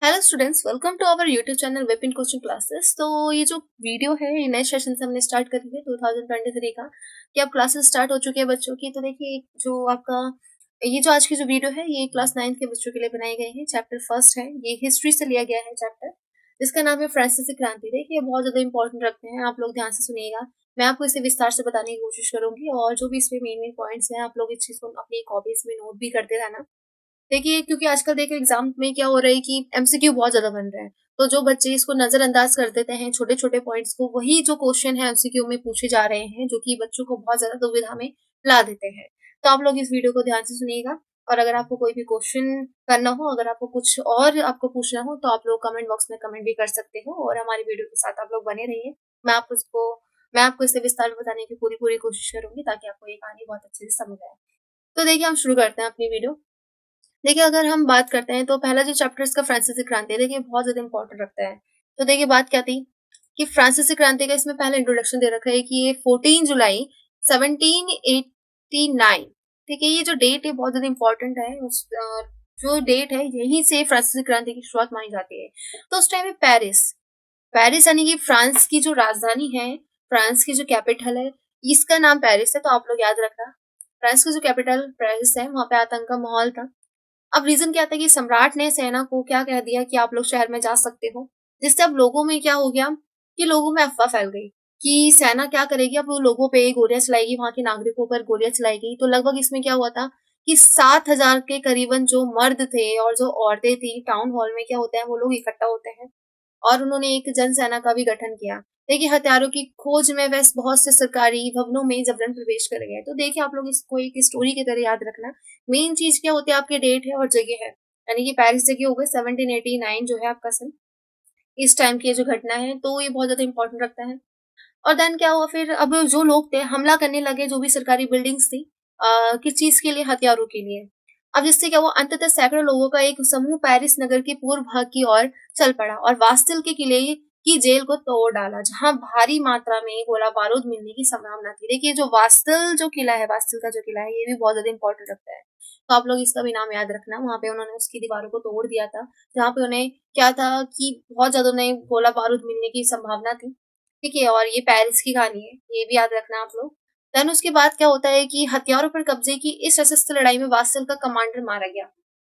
Hello students, welcome to our YouTube channel Vipin coaching classes. तो ये जो वीडियो है ये नए सेशन से हमने स्टार्ट करी है 2023 का कि अब क्लासेस स्टार्ट हो चुकी है बच्चों की। तो देखिए जो आपका ये जो आज की जो वीडियो है ये क्लास 9 के बच्चों के लिए बनाई गई है। चैप्टर फर्स्ट है, ये हिस्ट्री से लिया गया है चैप्टर, जिसका नाम है फ्रांसीसी क्रांति। देखिए बहुत ज्यादा इंपॉर्टेंट रखते हैं, आप लोग ध्यान से सुनिएगा। मैं आपको इसे विस्तार से बताने की कोशिश करूंगी और जो भी इसमें मेन मेन पॉइंट्स हैं आप लोग इस चीज को अपनी कॉपीज में नोट भी करते रहना। देखिए क्योंकि आजकल देखिए एग्जाम में क्या हो रहा है कि एमसीक्यू बहुत ज्यादा बन रहा है, तो जो बच्चे इसको नजरअंदाज कर देते हैं छोटे छोटे पॉइंट्स को, वही जो क्वेश्चन है एमसीक्यू में पूछे जा रहे हैं, जो कि बच्चों को बहुत ज्यादा दुविधा में ला देते हैं। तो आप लोग इस वीडियो को ध्यान से सुनिएगा और अगर आपको कोई भी क्वेश्चन करना हो, अगर आपको कुछ और आपको पूछना हो तो आप लोग कमेंट बॉक्स में कमेंट भी कर सकते हो और हमारी वीडियो के साथ आप लोग बने रहिए। मैं आपको इसे विस्तार में बताने की पूरी पूरी कोशिश करूंगी ताकि आपको ये कहानी बहुत अच्छे से समझ आए। तो देखिए हम शुरू करते हैं अपनी वीडियो। देखिए अगर हम बात करते हैं तो पहला जो चैप्टर इसका फ्रांसीसी क्रांति है, देखिए बहुत ज्यादा इंपॉर्टेंट रखता है। तो देखिए बात क्या थी कि फ्रांसीसी क्रांति का इसमें पहला इंट्रोडक्शन दे रखा है कि ये 14 जुलाई 1789, ठीक है। ये जो डेट है बहुत ज्यादा इंपॉर्टेंट है। जो डेट है यहीं से फ्रांसीसी क्रांति की शुरुआत मानी जाती है। तो उस टाइम में पेरिस पेरिस यानी कि फ्रांस की जो राजधानी है, फ्रांस की जो कैपिटल है, इसका नाम पेरिस है। तो आप लोग याद रखना, फ्रांस की जो कैपिटल पेरिस है वहां पे आतंक का माहौल था। अब रीजन क्या था कि सम्राट ने सेना को क्या कह दिया कि आप लोग शहर में जा सकते हो, जिससे अब लोगों में क्या हो गया कि लोगों में अफवाह फैल गई कि सेना क्या करेगी, अब वो लोगों पे गोलियां चलाएगी, वहां के नागरिकों पर गोलियां चलाएगी। तो लगभग इसमें क्या हुआ था कि 7,000 के करीबन जो मर्द थे और जो औरतें थी, टाउन हॉल में क्या होता है वो लोग इकट्ठा होते हैं और उन्होंने एक जनसेना का भी गठन किया। देखिए हथियारों की खोज में वह बहुत से सरकारी भवनों में जबरन प्रवेश कर गए। तो देखिए आप लोग इसको एक स्टोरी की तरह याद रखना। मेन चीज क्या होती है, आपकी डेट है और जगह है, यानी कि पेरिस जगह हो गई 1789 जो है आपका सन, इस टाइम की जो घटना है, तो ये बहुत ज्यादा इंपॉर्टेंट रखता है। और देन क्या हुआ फिर, अब जो लोग थे हमला करने लगे, जो भी सरकारी बिल्डिंग्स थी, किस चीज के लिए, हथियारों के लिए। अब जिससे क्या हुआ, अंततः सैकड़ों लोगों का एक समूह पेरिस नगर के पूर्व भाग की ओर चल पड़ा और वास्तिल के किले की जेल को तोड़ डाला, जहां भारी मात्रा में गोला बारूद मिलने की संभावना थी। देखिए जो वास्तिल जो किला है, वास्तिल का जो किला है, ये भी बहुत ज्यादा इंपॉर्टेंट रखता है। तो आप लोग इसका भी नाम याद रखना। वहां पे उन्होंने उसकी दीवारों को तोड़ दिया था, जहाँ पे उन्हें क्या था कि बहुत ज्यादा उन्हें गोला बारूद मिलने की संभावना थी, ठीक है। और ये पेरिस की कहानी है, ये भी याद रखना आप लोग। देन उसके बाद क्या होता है कि हथियारों पर कब्जे की इस सशस्त्र लड़ाई में वात्सल का कमांडर मारा गया,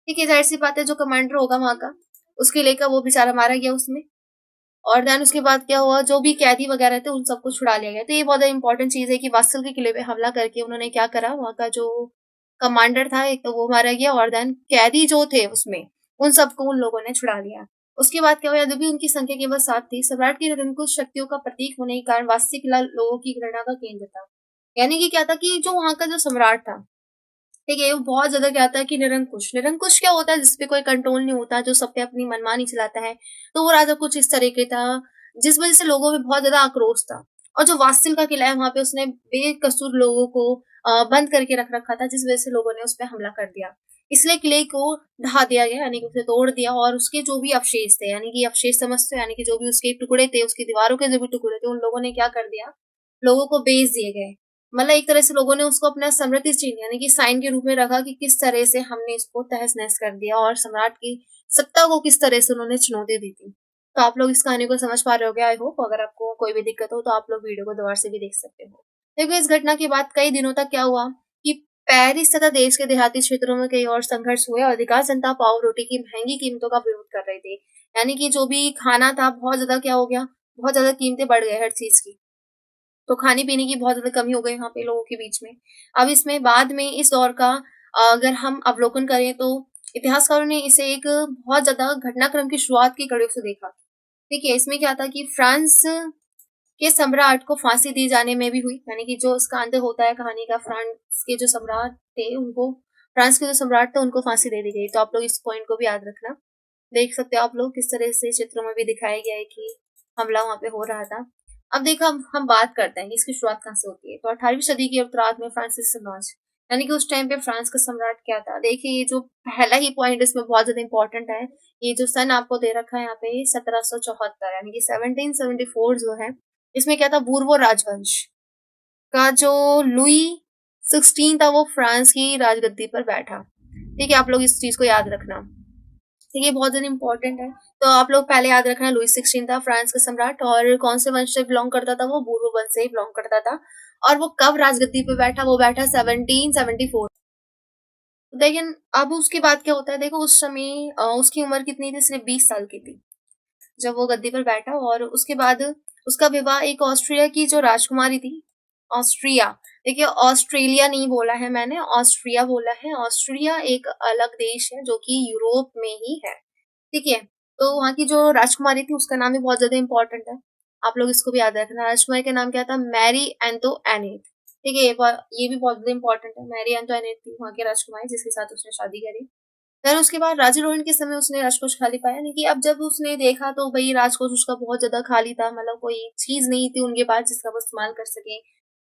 ठीक है। जाहिर सी बात है, जो कमांडर होगा वहां का, उसके लेकर वो बेचारा मारा गया उसमें। और देन उसके बाद क्या हुआ, जो भी कैदी वगैरह थे उन सबको छुड़ा लिया गया। तो ये बहुत इंपॉर्टेंट चीज है कि वात्सल के किले पे हमला करके उन्होंने क्या करा, वहां का जो कमांडर था एक, तो वो मारा गया और देन कैदी जो थे उसमें उन सबको उन लोगों ने छुड़ा लिया। उसके बाद क्या हुआ, यद्यपि उनकी संख्या केवल 7 थी, सम्राट की निरंकुश शक्तियों का प्रतीक होने के कारण वास्तविक किला लोगों की घृणा का केंद्र था। यानी कि क्या था कि जो वहां का जो सम्राट था, ठीक है, वो बहुत ज्यादा क्या था कि निरंकुश। निरंकुश क्या होता है, जिसपे कोई कंट्रोल नहीं होता, जो सब पे अपनी मनमानी चलाता है। तो वो राजा कुछ इस तरह के था, जिस वजह से लोगों में बहुत ज्यादा आक्रोश था। और जो वास्तिल का किला है वहां पे उसने बेकसूर लोगों को बंद करके रख रखा था, जिस वजह से लोगों ने उस पर हमला कर दिया। इसलिए किले को ढा दिया गया, यानी कि उसे तोड़ दिया और उसके जो भी अवशेष थे, यानी कि अवशेष समझते हो, यानी कि जो भी उसके टुकड़े थे, उसकी दीवारों के जो भी टुकड़े थे, उन लोगों ने क्या कर दिया, लोगों को बेच दिए गए। मतलब एक तरह से लोगों ने उसको अपना स्मृति चिन्ह यानी कि साइन के रूप में रखा कि किस तरह से हमने इसको तहस नहस कर दिया और सम्राट की सत्ता को किस तरह से उन्होंने चुनौती दी थी। तो आप लोग इस कहानी को समझ पा रहे हो, आई होप। अगर आपको कोई भी दिक्कत हो तो आप लोग वीडियो को दोबारा से भी देख सकते हो। देखो इस घटना के बाद कई दिनों तक क्या हुआ कि पेरिस तथा देश के देहाती क्षेत्रों में कई और संघर्ष हुए और अधिकांश जनता पाव रोटी की महंगी कीमतों का विरोध कर रही थी। यानी कि जो भी खाना था बहुत ज्यादा क्या हो गया, बहुत ज्यादा कीमतें बढ़ गई हर चीज की। तो खाने पीने की बहुत ज्यादा कमी हो गई वहां पे लोगों के बीच में। अब इसमें बाद में इस दौर का अगर हम अवलोकन करें तो इतिहासकारों ने इसे एक बहुत ज्यादा घटनाक्रम की शुरुआत की कड़ियों से देखा। ठीक है, इसमें क्या था कि फ्रांस के सम्राट को फांसी दी जाने में भी हुई, यानी कि जो इसका अंत होता है कहानी का, फ्रांस के जो सम्राट थे उनको, फ्रांस के जो सम्राट थे उनको फांसी दे दी गई। तो आप लोग इस पॉइंट को भी याद रखना। देख सकते हो आप लोग किस तरह से चित्रों में भी दिखाया गया है कि हमला वहां पे हो रहा था। अब देखो हम बात करते हैं कि इसकी शुरुआत कहाँ से होती है। तो 18वीं सदी के उत्तरार्ध में फ्रांसीसी समाज, यानी कि उस टाइम पे फ्रांस का सम्राट क्या था। देखिए ये जो पहला ही पॉइंट इसमें बहुत ज्यादा इंपॉर्टेंट है, ये जो सन आपको दे रखा है यहाँ पे 1774, यानी कि 1774 जो है, इसमें क्या था, बूर्बो राजवंश का जो लुई 16 था वो फ्रांस की राजगद्दी पर बैठा। ठीक है, आप लोग इस चीज को याद रखना। ठीक है, बहुत ज़्यादा इम्पोर्टेंट है। तो आप लोग पहले याद रखना, लुई 16 था फ्रांस का सम्राट, और कौन से वंश से बिलोंग करता था वो? बोुरो वंश से ही बिलोंग करता था। और वो कब राजगद्दी पे बैठा? वो बैठा 1774। लेकिन अब उसके बाद क्या होता है, देखो उस समय उसकी उम्र कितनी थी? सिर्फ 20 साल की थी जब वो गद्दी पर बैठा। और उसके बाद उसका विवाह एक ऑस्ट्रिया की जो राजकुमारी थी, ऑस्ट्रिया, देखिए ऑस्ट्रेलिया नहीं बोला है मैंने, ऑस्ट्रिया बोला है। ऑस्ट्रिया एक अलग देश है जो कि यूरोप में ही है, ठीक है। तो वहाँ की जो राजकुमारी थी उसका नाम भी बहुत ज्यादा इंपॉर्टेंट है, आप लोग इसको भी याद रखना। राजकुमारी का नाम क्या था? मैरी एंटोइनेट, ठीक है। ये भी बहुत ज्यादा इंपॉर्टेंट है। मैरी एंटोइनेट थी वहाँ की राजकुमारी जिसके साथ उसने शादी करी। फिर उसके बाद राजा रोहन के समय उसने राजकोष खाली पाया, नहीं कि अब जब उसने देखा तो भाई राजकोष उसका बहुत ज्यादा खाली था, मतलब कोई चीज नहीं थी उनके पास जिसका वो इस्तेमाल कर सके।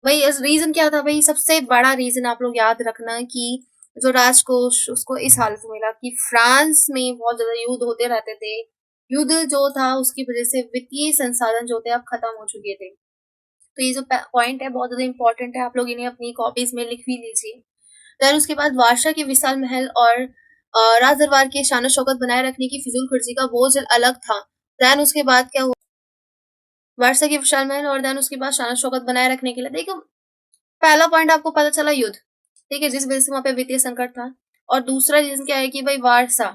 भाई रीजन क्या था? भाई सबसे बड़ा रीजन आप लोग याद रखना कि जो राजकोष उसको इस हालत में मिला कि फ्रांस में बहुत ज्यादा युद्ध होते रहते थे। युद्ध जो था उसकी वजह से वित्तीय संसाधन जो थे अब खत्म हो चुके थे। तो ये जो पॉइंट है बहुत ज्यादा इंपॉर्टेंट है, आप लोग इन्हें अपनी कॉपीज में लिख भी लीजिए। फिर उसके बाद बादशाह के विशाल महल और राज दरबार के शान शौकत बनाए रखने की फिजूल खर्ची का बोझ अलग था। देन उसके बाद क्या हुआ? बादशाह के विशाल महल और देन उसके बाद शान शौकत बनाए रखने के लिए, देखो पहला पॉइंट आपको पता चला युद्ध, ठीक है, जिस वजह से वहां पे वित्तीय संकट था। और दूसरा रीजन क्या है कि भाई वारसा,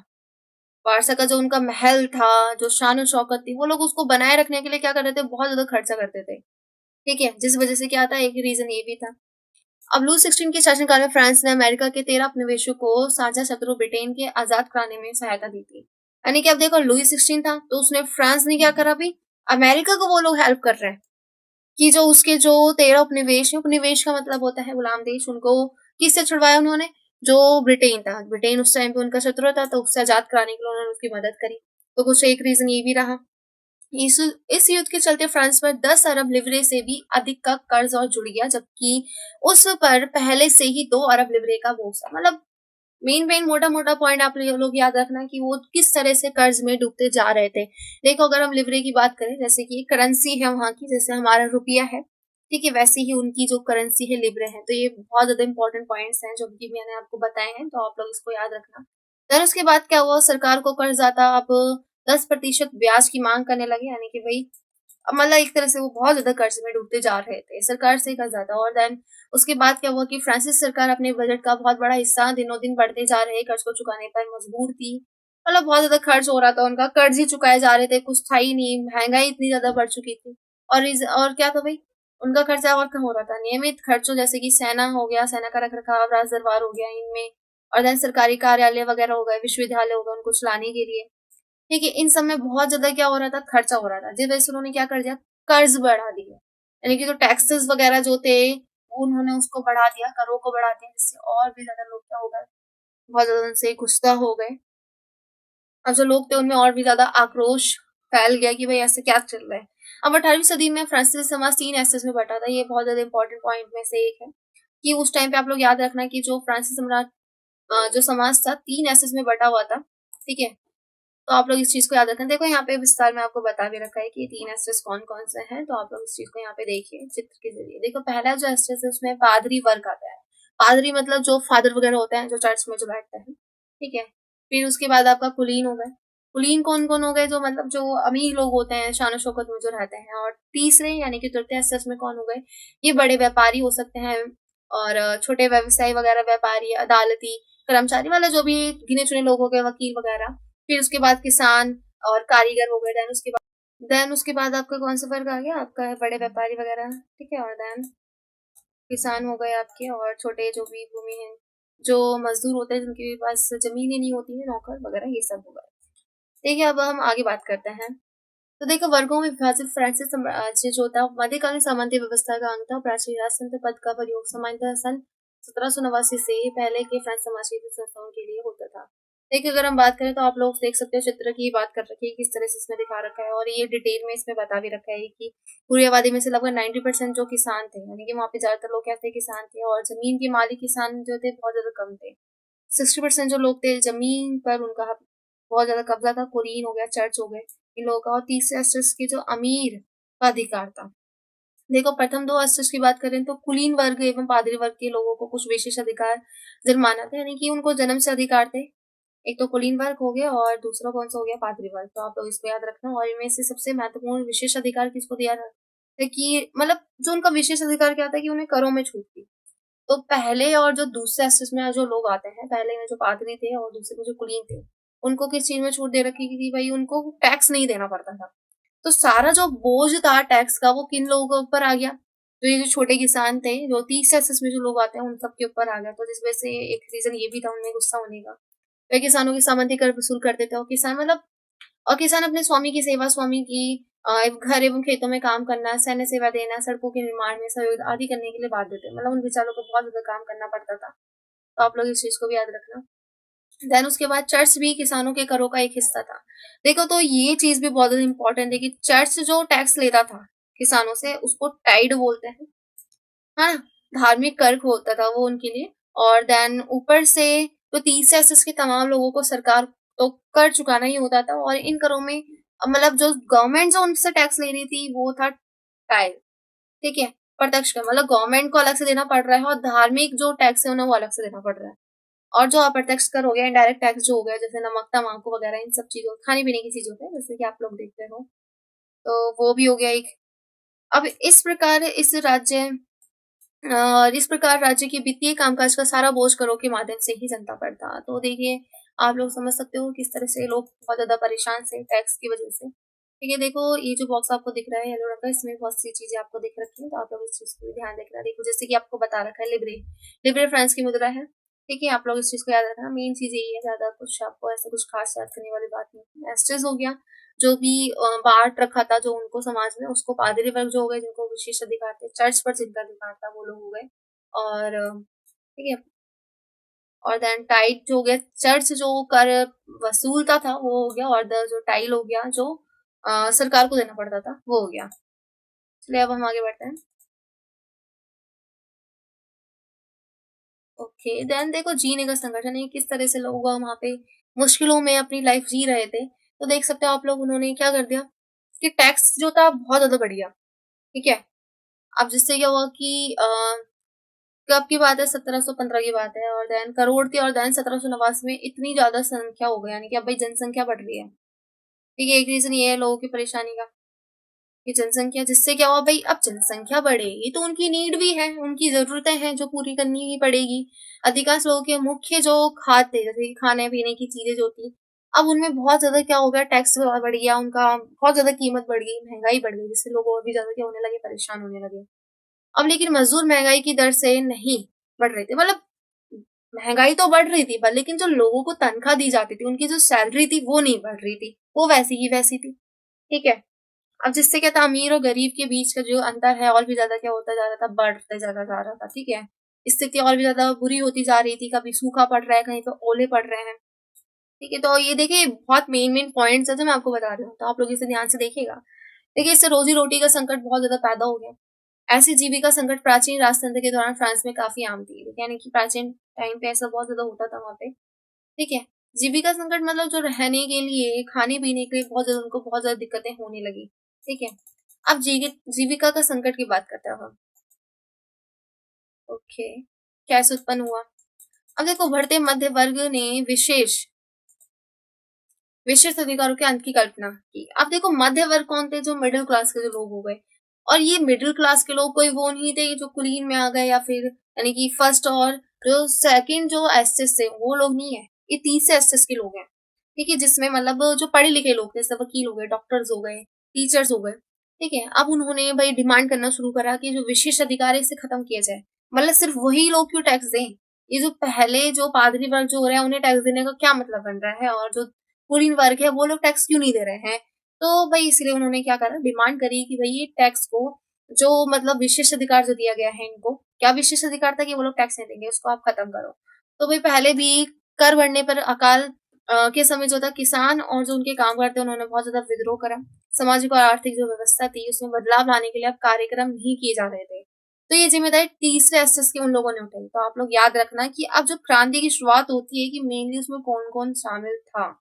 वारसा का जो उनका महल था, जो शान शौकत थी, वो लोग उसको बनाए रखने के लिए क्या करते थे? बहुत ज्यादा खर्चा करते थे, ठीक है, जिस वजह से क्या था, एक रीजन ये भी था। अब लुई 16 के शासनकाल में फ्रांस ने अमेरिका के 13 उपनिवेशों को साझा शत्रु ब्रिटेन के आजाद कराने में सहायता दी थी। यानी कि अब देखो लुई 16 था तो उसने फ्रांस ने क्या करा? भी अमेरिका को वो लोग हेल्प कर रहे हैं कि जो उसके जो 13 उपनिवेश है, उपनिवेश का मतलब होता है गुलाम देश, उनको किससे छुड़वाया उन्होंने? जो ब्रिटेन था, ब्रिटेन उस टाइम पे उनका शत्रु था, तो उससे आजाद कराने के लिए उन्होंने उसकी मदद करी। तो कुछ एक रीजन ये भी रहा। इस इस युद्ध के चलते फ्रांस पर 10 अरब लिवरे से भी अधिक का कर्ज और जुड़ गया, जबकि उस पर पहले से ही 2 अरब लिवरे का बोझ था। मतलब मेन मोटा मोटा पॉइंट आप लोग याद रखना कि वो किस तरह से कर्ज में डूबते जा रहे थे। देखो अगर हम लिवरे की बात करें, जैसे कि करेंसी है वहां की, जैसे हमारा रुपया है, ठीक है, वैसे ही उनकी जो करेंसी है लिवरे है। तो ये बहुत ज्यादा इंपॉर्टेंट पॉइंट्स हैं जो कि मैंने आपको बताए हैं, तो आप लोग इसको याद रखना। फिर उसके बाद क्या हुआ? सरकार को कर्जदाता अब 10% ब्याज की मांग करने लगे, यानी कि भाई मतलब एक तरह से वो बहुत ज्यादा कर्ज में डूबते जा रहे थे, सरकार से कर्जदाता। और देन उसके बाद क्या हुआ कि फ्रांसीसी सरकार अपने बजट का बहुत बड़ा हिस्सा दिनों दिन बढ़ते जा रहे कर्ज को चुकाने पर मजबूर थी। मतलब बहुत ज्यादा खर्च हो रहा था उनका, कर्ज ही चुकाए जा रहे थे, कुछ था ही नहीं, महंगाई इतनी ज्यादा बढ़ चुकी थी। और क्या था भाई? उनका खर्चा और कम हो रहा था, नियमित खर्चों जैसे कि सेना हो गया, सेना का रख रखाव, राज दरबार हो गया इनमें, और देन सरकारी कार्यालय वगैरह हो गए, विश्वविद्यालय हो गए, उनको चलाने के लिए, ठीक है, इन सब में बहुत ज्यादा क्या हो रहा था? खर्चा हो रहा था, जिस वजह से उन्होंने क्या कर दिया? कर्ज बढ़ा दिया, यानी कि जो टैक्सेस वगैरह जो थे उन्होंने उसको बढ़ा दिया, करों को बढ़ा दिया, जिससे और भी ज्यादा लोग क्या हो गए? बहुत ज्यादा उनसे गुस्सा हो गए। अब जो लोग थे उनमें और भी ज्यादा आक्रोश फैल गया कि भाई ऐसे क्या चल रहा है। अब 18वीं सदी में फ्रांसीसी समाज 3 एस्टेट्स में बटा था, ये बहुत ज्यादा इंपॉर्टेंट पॉइंट में से एक है कि उस टाइम पे आप लोग याद रखना कि जो फ्रांसीसी सम्राट जो समाज था 3 एस्टेट्स में बटा हुआ था, ठीक है। तो आप लोग इस चीज को याद रखें। देखो यहाँ पे विस्तार में आपको बता भी रखा है कि 3 एस्ट्रेस कौन कौन से हैं, तो आप लोग इस चीज को यहाँ पे देखिए चित्र के जरिए। देखो पहला जो एस्ट्रेस है उसमें पादरी वर्ग आता है। पादरी मतलब जो फादर वगैरह होते हैं, जो चर्च में जो बैठते हैं, ठीक है। फिर उसके बाद आपका कुलीन हो गए। कुलीन कौन कौन हो गए? जो मतलब जो अमीर लोग होते हैं, शान शौकत में जो रहते हैं। और तीसरे यानी कि तृतीय एस्ट्रेस में कौन हो गए? ये बड़े व्यापारी हो सकते हैं, और छोटे व्यवसायी वगैरह, व्यापारी, अदालती, कर्मचारी, वाला जो भी गिने चुने लोग हो गए, वकील वगैरह। फिर उसके बाद किसान और कारीगर हो गए। देन उसके बाद आपका कौन सा वर्ग आ गया? आपका है बड़े व्यापारी वगैरह, ठीक है। और देन किसान हो गए आपके, और छोटे जो भी भूमि है, जो मजदूर होते हैं जिनके पास जमीनें नहीं होती है, नौकर वगैरह, ये सब हो गए। देखिए अब हम आगे बात करते हैं। तो देखो वर्गों में विभाजित फ्रांसीसी साम्राज्य जो था मध्यकालीन सामंती व्यवस्था का अंग था। प्राचीन राजतंत्र पद का प्रयोग सामान्यतः सन 1789 से पहले के फ्रांस समाज के संस्थाओं के लिए होता था। देखिए अगर हम बात करें तो आप लोग देख सकते हैं चित्र की बात कर रखी है किस तरह से इसमें दिखा रखा है, और ये डिटेल में इसमें बता भी रखा है कि पूरी आबादी में से लगभग 90% जो किसान थे, यानी कि वहाँ पे ज्यादातर लोग क्या थे? किसान थे। और जमीन के मालिक किसान जो थे बहुत ज्यादा कम थे। 60% जो लोग थे जमीन पर उनका बहुत ज्यादा कब्जा था। कुलीन हो गया, चर्च हो गए, इन लोगों का। और तीसरे अस्त्र के जो अमीर का अधिकार था। देखो प्रथम 2 अस्त्र की बात करें तो कुलीन वर्ग एवं पादरी वर्ग के लोगों को कुछ विशेष अधिकार जुर्माना था, यानी कि उनको जन्म से अधिकार थे। एक तो कुलीन वर्ग हो गया और दूसरा कौन सा हो गया, पादरी वर्ग। तो आप लोग इसको याद रखना। और इनमें से सबसे महत्वपूर्ण विशेष अधिकार किसको दिया जाता है कि मतलब जो उनका विशेष अधिकार क्या था कि उन्हें करों में छूट थी। तो पहले और जो दूसरे एस्टेस में जो लोग आते हैं, पहले में जो पादरी थे और दूसरे में जो कुलीन थे, उनको किस चीज में छूट दे रखी थी भाई, उनको टैक्स नहीं देना पड़ता था। तो सारा जो बोझ था टैक्स का वो किन लोगों के ऊपर आ गया, तो ये जो छोटे किसान थे, जो 30 सेंसस में जो लोग आते हैं उन सब के ऊपर आ गया। तो जिस वजह से एक रीजन ये भी था उनमें गुस्सा होने का। वे किसानों की सामंती कर वसूल करते थे, और किसान मतलब और किसान अपने स्वामी की सेवा, स्वामी की घर एवं खेतों में काम करना, सैन्य सेवा देना, सड़कों के निर्माण में सहयोग आदि करने के लिए बाध्य थे। मतलब उन बेचारों को बहुत ज्यादा काम करना पड़ता था। तो आप लोग इस चीज को भी याद रखना। देन उसके बाद चर्च भी किसानों के करों का एक हिस्सा था। देखो तो ये चीज भी बहुत इंपॉर्टेंट है कि चर्च जो टैक्स लेता था किसानों से उसको टाइड बोलते हैं, हाँ, धार्मिक कर होता था वो उनके लिए। और देन ऊपर से तो 30 सेंसस के तमाम लोगों को सरकार तो कर चुकाना ही होता था। और इन करों में मतलब जो गवर्नमेंट जो उनसे टैक्स ले रही थी वो था टाइल, ठीक है, प्रत्यक्ष कर, मतलब गवर्नमेंट को अलग से देना पड़ रहा है, और धार्मिक जो टैक्स है उन्हें वो अलग से देना पड़ रहा है। और जो अप्रत्यक्ष कर हो गया, इनडायरेक्ट टैक्स जो हो गया, जैसे नमक तमाकू वगैरह इन सब चीजों, खाने पीने की चीजों पे, जैसे कि आप लोग देखते हो, तो वो भी हो गया एक। अब इस प्रकार इस प्रकार राज्य के वित्तीय कामकाज का सारा बोझ करों के माध्यम से ही जनता पर था। तो देखिए आप लोग समझ सकते हो किस तरह से लोग बहुत ज्यादा परेशान थे टैक्स की वजह से। ठीक है, देखो ये जो बॉक्स आपको दिख रहा है येलो रंग का, इसमें बहुत सी चीजें आपको दिख रखी है, तो आप लोग इस चीज को भी ध्यान रखना। देखो जैसे कि आपको बता रखा है लिब्रे, लिब्रे फ्रांस की मुद्रा है। ठीक है, आप लोग इस चीज को याद रखना। मेन चीज यही है, ज्यादा कुछ आपको ऐसा कुछ खास याद करने वाली बात नहीं है। एस्टेस हो गया, जो भी बांट रखा था जो उनको समाज में, उसको पादरी वर्ग जो हो गए जिनको विशेष अधिकार थे, चर्च पर जिनका अधिकार था वो लोग हो गए। और ठीक है, और देन टाइट जो हो गया, चर्च जो कर वसूलता था वो हो गया, और द जो टाइल हो गया जो सरकार को देना पड़ता था वो हो गया। चलिए अब हम आगे बढ़ते हैं। ओके, देन देखो जीने का संगठन है, किस तरह से लोग वहां पे मुश्किलों में अपनी लाइफ जी रहे थे। तो देख सकते हो आप लोग, उन्होंने क्या कर दिया कि टैक्स जो था बहुत ज्यादा बढ़ गया। ठीक है, अब जिससे क्या हुआ कि कब की बात है, 1715 की बात है, और देन करोड़ थी, और देन 1789 में इतनी ज्यादा संख्या हो गई, यानी कि अब भाई जनसंख्या बढ़ रही है। ठीक है, एक रीजन ये है लोगों की परेशानी का कि जनसंख्या, जिससे क्या हुआ भाई, अब जनसंख्या बढ़ेगी तो उनकी नीड भी है, उनकी जरूरतें हैं जो पूरी करनी ही पड़ेगी। अधिकांश लोगों के मुख्य जो खाते जैसे कि खाने पीने की चीजें जो थी, अब उनमें बहुत ज्यादा क्या हो गया, टैक्स बढ़ गया, उनका बहुत ज्यादा कीमत बढ़ गई, महंगाई बढ़ गई, जिससे लोग और भी ज्यादा क्या होने लगे, परेशान होने लगे। अब लेकिन मजदूर महंगाई की दर से नहीं बढ़ रहे थे, मतलब महंगाई तो बढ़ रही थी पर लेकिन जो लोगों को तनख्वाह दी जाती थी, उनकी जो सैलरी थी वो नहीं बढ़ रही थी, वो वैसी की वैसी थी। ठीक है, अब जिससे क्या था, अमीर और गरीब के बीच का जो अंतर है और भी ज्यादा क्या होता जा रहा था, बढ़ते ज्यादा जा रहा था। ठीक है, स्थिति और भी ज्यादा बुरी होती जा रही थी, कभी सूखा पड़ रहा है, कहीं पे ओले पड़ रहे हैं। ठीक है, तो ये देखिए बहुत मेन मेन पॉइंट्स है जो मैं आपको बता रही हूँ, तो आप लोग इसे ध्यान से देखिएगा। देखिए इससे रोजी रोटी का संकट बहुत ज्यादा पैदा हो गया। ऐसी जीविका संकट प्राचीन राजतंत्र के दौरान फ्रांस में काफी आम थी, यानी कि प्राचीन टाइम पे ऐसा बहुत ज्यादा होता था वहां पे। ठीक है, जीविका संकट मतलब जो रहने के लिए, खाने पीने के लिए बहुत ज्यादा उनको बहुत ज्यादा दिक्कतें होने लगी। ठीक है, अब जीविका का संकट की बात करते हैं हम। ओके, कैसे उत्पन्न हुआ। अब देखो बढ़ते मध्य वर्ग ने विशेष अधिकारों के अंत की कल्पना की। अब देखो मध्य वर्ग कौन थे, जो मिडिल क्लास के जो लोग हो गए। और ये मिडिल क्लास के लोग कोई वो नहीं थे जो कुलीन में आ गए, या फिर यानी कि फर्स्ट और जो सेकंड जो एस्टेस थे वो लोग नहीं है, ये तीसरे एस्टेस के लोग हैं। ठीक है, जिसमें मतलब जो पढ़े लिखे लोग थे, जैसे वकील हो गए, डॉक्टर्स हो गए, टीचर्स हो गए। ठीक है, अब उन्होंने भाई डिमांड करना शुरू करा कि जो विशेष अधिकार है इसे खत्म किया जाए। मतलब सिर्फ वही लोग क्यों टैक्स दें, ये जो पहले जो पादरी वर्ग जो हो रहा है उन्हें टैक्स देने का क्या मतलब बन रहा है, और जो कुलीन वर्ग है वो लोग टैक्स क्यों नहीं दे रहे हैं। तो भाई इसलिए उन्होंने क्या करा, डिमांड करी कि भाई ये टैक्स को जो मतलब विशेष अधिकार जो दिया गया है इनको, क्या विशेष अधिकार था कि वो लोग टैक्स नहीं देंगे, उसको आप खत्म करो। तो भाई पहले भी कर बढ़ने पर अकाल के समय जो था, किसान और जो उनके कामगार थे उन्होंने बहुत ज्यादा विद्रोह करा। सामाजिक और आर्थिक जो व्यवस्था थी उसमें बदलाव लाने के लिए अब कार्यक्रम नहीं किए जा रहे थे। तो ये जिम्मेदारी तीसरे एसेस के उन लोगों ने उठाई। तो आप लोग याद रखना कि अब जो क्रांति की शुरुआत होती है कि मेनली उसमें कौन कौन शामिल था।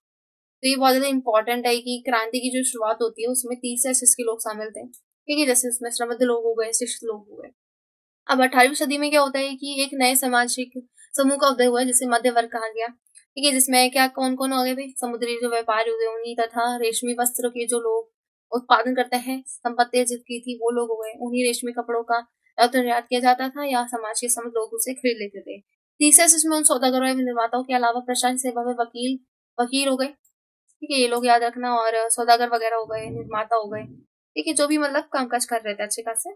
तो ये बहुत ज्यादा इंपॉर्टेंट है कि क्रांति की जो शुरुआत होती है उसमें 30 से 80 के लोग शामिल थे। ठीक है, जैसे उसमें श्रमिक लोग हो गए, शिक्षित लोग हो गए। अब 18वीं सदी में क्या होता है कि एक नए सामाजिक समूह का उदय हुआ है जिसे मध्य वर्ग कहा गया। ठीक है, जिसमें क्या कौन-कौन हो गए भई, समुद्री जो व्यापारी हुए उन्हीं तथा रेशमी वस्त्र के जो लोग उत्पादन करते हैं, संपत्ति जिनकी थी वो लोग हो गए। उन्हीं रेशमी कपड़ों का या तो निर्यात किया जाता था या समाज के समस्त लोग उसे खरीद लेते थे। तीसरा इसमें उन सौदागरों एवं निर्माताओं के अलावा प्रशासन सेवा में वकील वकील हो गए, ठीक है, ये लोग याद रखना, और सौदागर वगैरह हो गए, निर्माता हो गए, ठीक है, जो भी मतलब कामकाज कर रहे थे अच्छे खासे।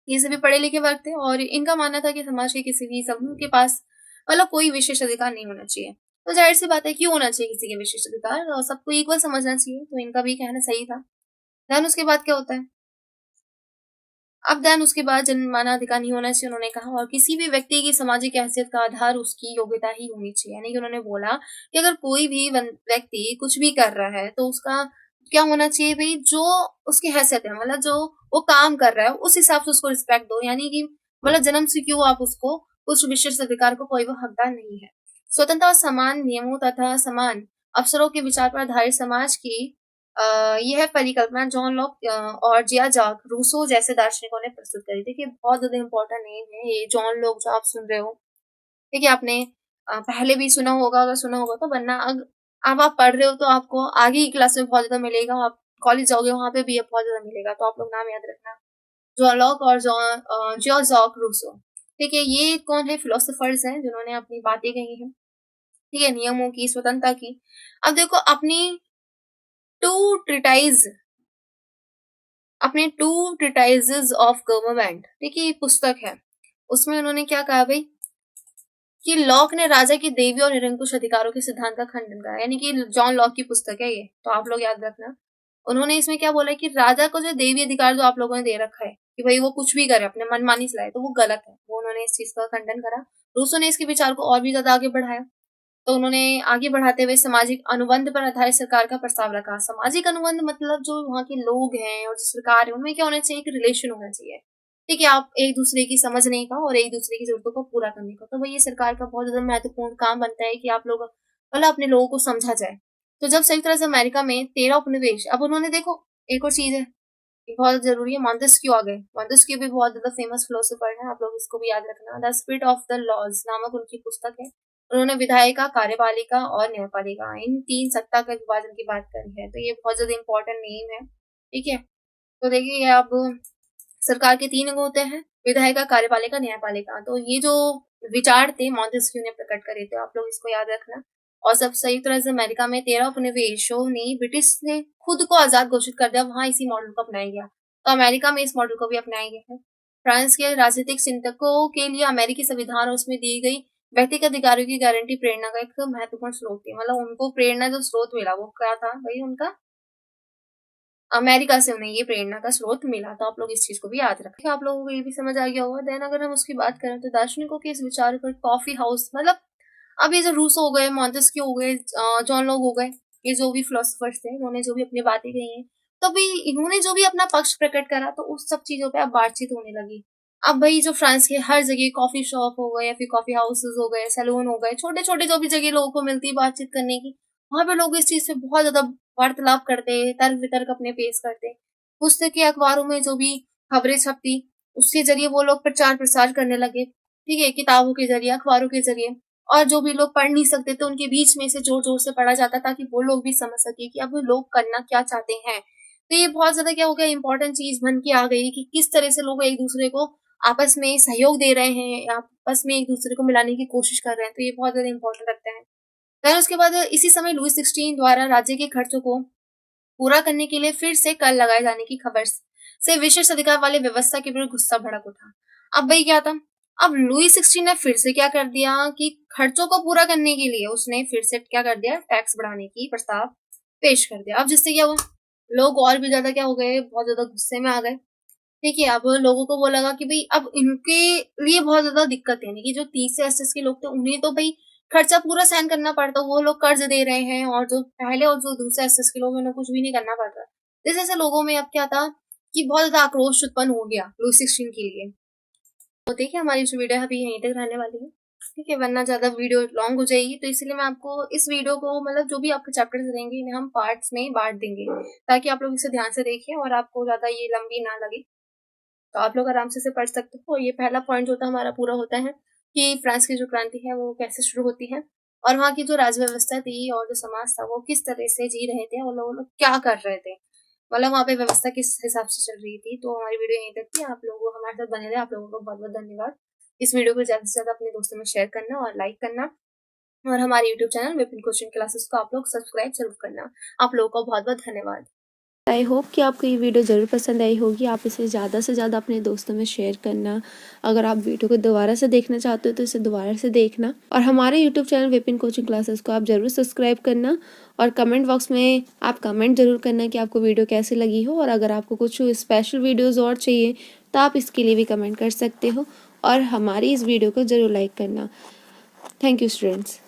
ये सभी पढ़े-लिखे वर्ग थे और इनका मानना था कि समाज के किसी भी समूह के पास मतलब कोई विशेष अधिकार नहीं होना चाहिए। तो ज़ाहिर-सी बात है, क्यों होना चाहिए किसी के विशेष अधिकार, और सबको इक्वल समझना चाहिए, तो इनका भी कहना सही था। देन उसके बाद क्या होता है? अब देन उसके बाद जनमाना अधिकार नहीं होना चाहिए उन्होंने कहा, और किसी भी व्यक्ति की सामाजिक हैसियत का आधार उसकी योग्यता ही होनी चाहिए। यानी कि उन्होंने बोला कि अगर कोई भी व्यक्ति कुछ भी कर रहा है तो उसका क्या होना चाहिए भई, जो उसकी हैसियत है, मतलब जो वो काम कर रहा है उस हिसाब से उसको रिस्पेक्ट दो। यानी कि मतलब जन्म से क्यों आप उसको कुछ विशेष अधिकार को कोई वो हकदार नहीं है। स्वतंत्रता और समान नियमों तथा समान अवसरों के विचार पर आधारित समाज की यह परिकल्पना जॉन लॉक और जिया जाक रूसो जैसे दार्शनिकों ने प्रस्तुत करी थी। कि बहुत ज़्यादा इम्पोर्टेंट नेम है ये जॉन लॉक जो आप सुन रहे हो। ठीक है, आपने पहले भी सुना होगा, अगर सुना होगा तो, वरना अब आप पढ़ रहे हो तो आपको आगे की क्लास में बहुत ज़्यादा मिलेगा। आप कॉलेज जाओगे वहाँ पे भी ये बहुत ज़्यादा मिलेगा, तो आप लोग नाम याद रखना। जॉन लॉक और जिया जाक रूसो। ठीक है, ये कौन है? फिलोसोफर्स हैं जिन्होंने अपनी बातें कही हैं। ठीक है, नियमों की, स्वतंत्रता की। अब देखो, two treatise two treatises of government, देखिए ये पुस्तक है, उसमें उन्होंने क्या कहा भाई, कि लॉक ने राजा की देवी और निरंकुश अधिकारों के सिद्धांत का खंडन करा। यानी कि जॉन लॉक की पुस्तक है ये, तो आप लोग याद रखना। उन्होंने इसमें क्या बोला है कि राजा को जो देवी अधिकार जो आप लोगों ने दे रखा है कि भाई वो कुछ भी करे, अपने मनमानी चलाए, तो वो गलत है। वो उन्होंने इस चीज का खंडन करा। रूसो ने इसके विचार को और भी ज्यादा आगे बढ़ाया। तो उन्होंने आगे बढ़ाते हुए सामाजिक अनुबंध पर आधारित सरकार का प्रस्ताव रखा। सामाजिक अनुबंध मतलब जो वहाँ के लोग हैं और जो सरकार है, उनमें क्या होना चाहिए? एक रिलेशन होना चाहिए। ठीक है, आप एक दूसरे की समझने का और एक दूसरे की जरूरतों को पूरा करने का। तो वही सरकार का बहुत ज्यादा महत्वपूर्ण काम बनता है कि आप लोग मतलब अपने लोगों को समझा जाए। तो जब संयुक्त राज्य अमेरिका में 13 उपनिवेश, अब उन्होंने देखो, एक और चीज है ये बहुत जरूरी है, मॉन्टेस्क्यू आ गए। मॉन्टेस्क्यू भी बहुत ज्यादा फेमस फिलोसोफर है, आप लोग इसको भी याद रखना। The spirit of the laws नामक उनकी पुस्तक है। उन्होंने विधायिका, कार्यपालिका और न्यायपालिका, इन 3 सत्ता के विभाजन की बात करी है। तो ये बहुत ज्यादा इंपॉर्टेंट नेम है। ठीक है, तो देखिए अब सरकार के 3 अंग होते हैं, विधायिका, कार्यपालिका, न्यायपालिका। तो ये जो विचार थे मॉन्टेस्क्यू ने प्रकट करे थे, आप लोग इसको याद रखना। और जब संयुक्त राज्य अमेरिका में 13 उपनिवेशों ने ब्रिटिश ने खुद को आजाद घोषित कर दिया, वहां इसी मॉडल को अपनाया गया। तो अमेरिका में इस मॉडल को भी अपनाया गया है। फ्रांस के राजनीतिक चिंतकों के लिए अमेरिकी संविधान और उसमें दी गई व्यक्तिगत अधिकारों की गारंटी प्रेरणा का एक महत्वपूर्ण स्रोत थी। मतलब उनको प्रेरणा जो स्रोत मिला वो क्या था भाई? उनका अमेरिका से उन्हें ये प्रेरणा का स्रोत मिला। तो आप लोग इस चीज को भी याद रखें। आप लोगों को ये भी समझ आ गया होगा। देन अगर हम उसकी बात करें तो दार्शनिकों के इस विचार पर कॉफी हाउस, मतलब अब ये जो रूसो हो गए, मॉन्टेस्क्यू हो गए, जॉन लॉक हो गए, ये जो भी फिलोसफर्स थे, इन्होंने जो भी अपनी बातें कही हैं, तो भी इन्होंने जो भी अपना पक्ष प्रकट करा, तो उस सब चीजों पे अब बातचीत होने लगी। अब भाई जो फ्रांस के हर जगह कॉफी शॉप हो गए या फिर कॉफी हाउसेस हो गए, सैलून हो गए, छोटे छोटे जो भी जगह लोगों को मिलती है बातचीत करने की, वहां पे लोग इस चीज पे बहुत ज्यादा वार्तालाप करते, तर्क वितर्क अपने पेश करते। पुस्तकें, अखबारों में जो भी खबरें छपती, उसके जरिए वो लोग प्रचार प्रसार करने लगे। ठीक है, किताबों के जरिए, अखबारों के जरिए। और जो भी लोग पढ़ नहीं सकते थे उनके बीच में से जोर जोर से पढ़ा जाता ताकि वो लोग भी समझ सके कि अब लोग करना क्या चाहते हैं। तो ये बहुत ज्यादा क्या हो गया, इंपॉर्टेंट चीज बन के आ गई कि किस तरह से लोग एक दूसरे को आपस में सहयोग दे रहे हैं, आपस में एक दूसरे को मिलाने की कोशिश कर रहे हैं। तो ये बहुत ज्यादा इंपॉर्टेंट रखता है। फिर उसके बाद इसी समय लुई 16 द्वारा राज्य के खर्चों को पूरा करने के लिए फिर से कर लगाए जाने की खबर से विशेष अधिकार वाली व्यवस्था के विरुद्ध गुस्सा भड़क उठा। अब भाई क्या था? अब लुई 16 ने फिर से क्या कर दिया कि खर्चों को पूरा करने के लिए उसने फिर से क्या कर दिया, टैक्स बढ़ाने की प्रस्ताव पेश कर दिया। अब जिससे क्या हुआ, लोग और भी ज्यादा क्या हो गए, बहुत ज्यादा गुस्से में आ गए। ठीक है, अब लोगों को वो लगा कि भाई अब इनके लिए बहुत ज्यादा दिक्कत है। यानी कि जो 30 से 80 के लोग थे उन्हें तो भाई खर्चा पूरा सहन करना पड़ता, वो लोग कर्ज दे रहे हैं, और जो पहले और जो दूसरे 80 के लोग हैं उन्हें कुछ भी नहीं करना पड़ रहा। जैसे जैसे लोगों में अब क्या था कि बहुत ज्यादा आक्रोश उत्पन्न हो गया लुई 16 के लिए। तो देखिए हमारी जो वीडियो है अभी यहीं तक रहने वाली है। ठीक है, वरना ज्यादा वीडियो लॉन्ग हो जाएगी, तो इसलिए मैं आपको इस वीडियो को मतलब जो भी आपके चैप्टर्स रहेंगे इन्हें हम पार्ट्स में बांट देंगे, ताकि आप लोग इसे ध्यान से देखें और आपको ज्यादा ये लंबी ना लगे। तो आप लोग आराम से इसे पढ़ सकते हो। ये पहला पॉइंट जो था हमारा पूरा होता है कि फ्रांस की जो क्रांति है वो कैसे शुरू होती है। और वहाँ की जो राज व्यवस्था थी और जो समाज था वो किस तरह से जी रहे थे, वो लोग क्या कर रहे थे, मतलब वहाँ पे व्यवस्था किस हिसाब से चल रही थी। तो हमारी वीडियो यहीं तक थी। आप लोग हमारे साथ बने रहे, आप लोगों को बहुत-बहुत धन्यवाद। इस वीडियो को ज़्यादा से ज़्यादा अपने दोस्तों में शेयर करना और लाइक करना, और हमारे YouTube channel Vipin coaching classes को आप लोग सब्सक्राइब ज़रूर करना। आप लोगों को बहुत-बहुत धन्यवाद। आई होप कि आपको ये वीडियो ज़रूर पसंद आई होगी। आप इसे ज़्यादा से ज़्यादा अपने दोस्तों में शेयर करना। अगर आप वीडियो को दोबारा से देखना चाहते हो तो इसे दोबारा से देखना, और हमारे YouTube channel Vipin coaching classes को आप ज़रूर सब्सक्राइब करना, और कमेंट बॉक्स में आप कमेंट ज़रूर करना कि आपको वीडियो कैसी लगी हो, और अगर आपको कुछ स्पेशल वीडियोज़ और चाहिए तो आप इसके लिए भी कमेंट कर सकते हो, और हमारी इस वीडियो को ज़रूर लाइक करना। Thank you students.